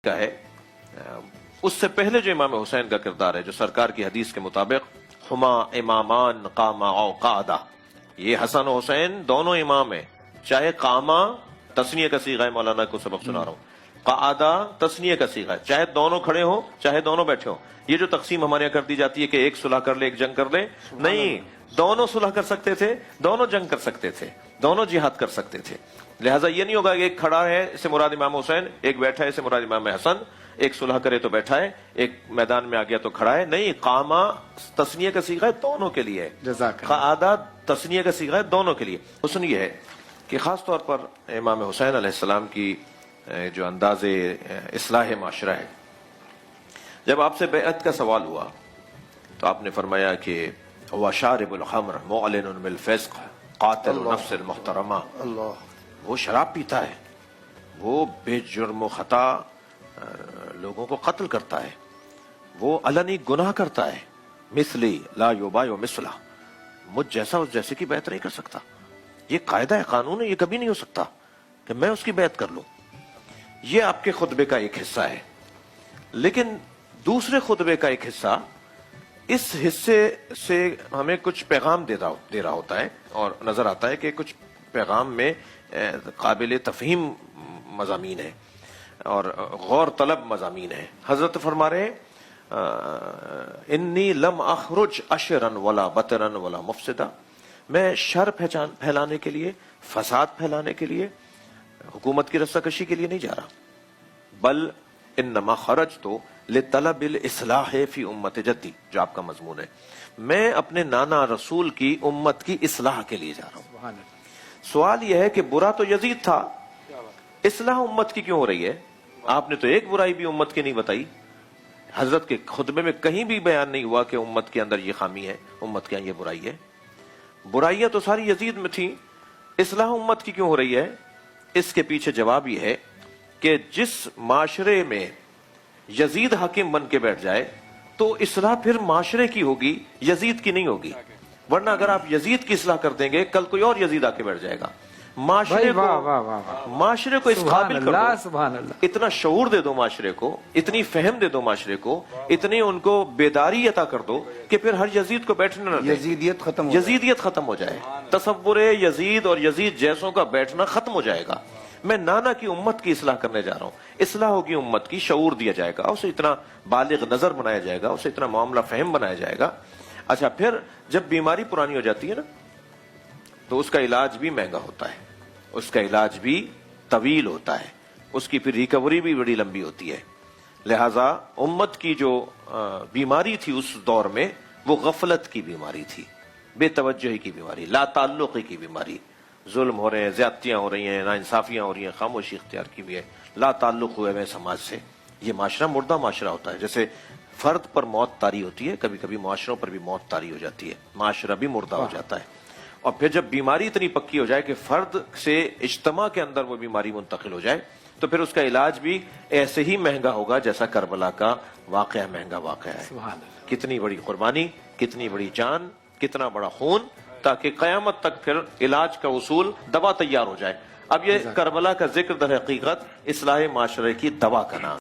کا ہے اس سے پہلے جو امام حسین کا کردار ہے جو سرکار کی حدیث کے مطابق ہما امامان قاما او قعدا، یہ حسن و حسین دونوں امام ہیں، چاہے قاما تثنیہ کا صیغہ ہے، مولانا کو سبق سنا رہا ہوں، قعدا تثنیہ کا صیغہ ہے، چاہے دونوں کھڑے ہوں چاہے دونوں بیٹھے ہوں۔ یہ جو تقسیم ہمارے یہاں کر دی جاتی ہے کہ ایک صلح کر لے ایک جنگ کر لے، نہیں، دونوں صلح کر سکتے تھے، دونوں جنگ کر سکتے تھے، دونوں جہاد کر سکتے تھے۔ لہٰذا یہ نہیں ہوگا کہ ایک کھڑا ہے اس سے مراد امام حسین، ایک بیٹھا ہے اس سے مراد امام حسن، ایک صلح کرے تو بیٹھا ہے، ایک میدان میں آ گیا تو کھڑا ہے، نہیں، قاما تثنیہ کا صیغہ ہے دونوں کے لیے، قعدہ تثنیہ کا صیغہ ہے دونوں کے لیے۔ حسن یہ ہے کہ خاص طور پر امام حسین علیہ السلام کی جو انداز اصلاح معاشرہ ہے، جب آپ سے بیعت کا سوال ہوا تو آپ نے فرمایا کہ وشارب الخمر معلن بالفسق قاتل نفس المحترمہ، وہ شراب پیتا ہے، وہ بے جرم و خطا لوگوں کو قتل کرتا ہے، وہ علنی گناہ کرتا ہے، مثلی لا یبایع مثلہ، مجھ جیسا اس جیسے کی بیعت نہیں کر سکتا، یہ قاعدہ ہے، قانون ہے، یہ کبھی نہیں ہو سکتا کہ میں اس کی بیعت کر لوں۔ یہ آپ کے خطبے کا ایک حصہ ہے، لیکن دوسرے خطبے کا ایک حصہ، اس حصے سے ہمیں کچھ پیغام دے رہا ہوتا ہے اور نظر آتا ہے کہ کچھ پیغام میں قابل تفہیم مضامین ہیں اور غور طلب مضامین ہیں۔ حضرت فرما رہے ہیں انی لم اخرج اشرا ولا بطرا ولا مفسدا، میں شر پھیلانے کے لیے، فساد پھیلانے کے لیے، حکومت کی رسہ کشی کے لیے نہیں جا رہا، بل انما خرجت لطلب الاصلاح فی امت جدی، جو آپ کا مضمون ہے، میں اپنے نانا رسول کی امت کی اصلاح کے لیے جا رہا ہوں۔ سوال یہ ہے کہ برا تو یزید تھا، اصلاح امت کی کیوں ہو رہی ہے؟ آپ نے تو ایک برائی بھی امت کی نہیں بتائی، حضرت کے خطبے میں کہیں بھی بیان نہیں ہوا کہ امت کے اندر یہ خامی ہے، امت کے یہ برائی ہے۔ برائیاں تو ساری یزید میں تھیں، اصلاح امت کی کیوں ہو رہی ہے؟ اس کے پیچھے جواب یہ ہے کہ جس معاشرے میں یزید حاکم بن کے بیٹھ جائے تو اصلاح پھر معاشرے کی ہوگی، یزید کی نہیں ہوگی، ورنہ اگر آپ یزید کی اصلاح کر دیں گے کل کوئی اور یزید آ کے بیٹھ جائے گا۔ معاشرے کو اس قابل کر دو، اتنا شعور دے دو معاشرے کو، اتنی فہم دے دو معاشرے کو، اتنی ان کو بیداری عطا کر دو کہ پھر ہر یزید کو بیٹھنا نہ دیں، یزیدیت ختم ہو جائے، تصور یزید اور یزید جیسوں کا بیٹھنا ختم ہو جائے گا۔ میں نانا کی امت کی اصلاح کرنے جا رہا ہوں، اصلاح ہوگی امت کی، شعور دیا جائے گا، اسے اتنا بالغ نظر بنایا جائے گا، اسے اتنا معاملہ فہم بنایا جائے گا۔ اچھا، پھر جب بیماری پرانی ہو جاتی ہے نا تو اس کا علاج بھی مہنگا ہوتا ہے، اس کا علاج بھی طویل ہوتا ہے، اس کی پھر ریکوری بھی بڑی لمبی ہوتی ہے۔ لہٰذا امت کی جو بیماری تھی اس دور میں وہ غفلت کی بیماری تھی، بے توجہی کی بیماری، لا تعلقی کی بیماری، ظلم ہو رہے ہیں، زیادتیاں ہو رہی ہیں، ناانصافیاں ہو رہی ہیں، خاموشی اختیار کی بھی ہے، لا تعلق ہوئے ہوئے سماج سے۔ یہ معاشرہ مردہ معاشرہ ہوتا ہے، جیسے فرد پر موت طاری ہوتی ہے، کبھی کبھی معاشروں پر بھی موت طاری ہو جاتی ہے، معاشرہ بھی مردہ ہو جاتا ہے۔ اور پھر جب بیماری اتنی پکی ہو جائے کہ فرد سے اجتماع کے اندر وہ بیماری منتقل ہو جائے تو پھر اس کا علاج بھی ایسے ہی مہنگا ہوگا جیسا کربلا کا واقعہ مہنگا واقعہ ہے۔ کتنی بڑی قربانی، کتنی بڑی جان، کتنا بڑا خون، تاکہ قیامت تک پھر علاج کا اصول، دوا تیار ہو جائے۔ اب یہ کربلا کا ذکر در حقیقت اصلاح معاشرے کی دوا کا نام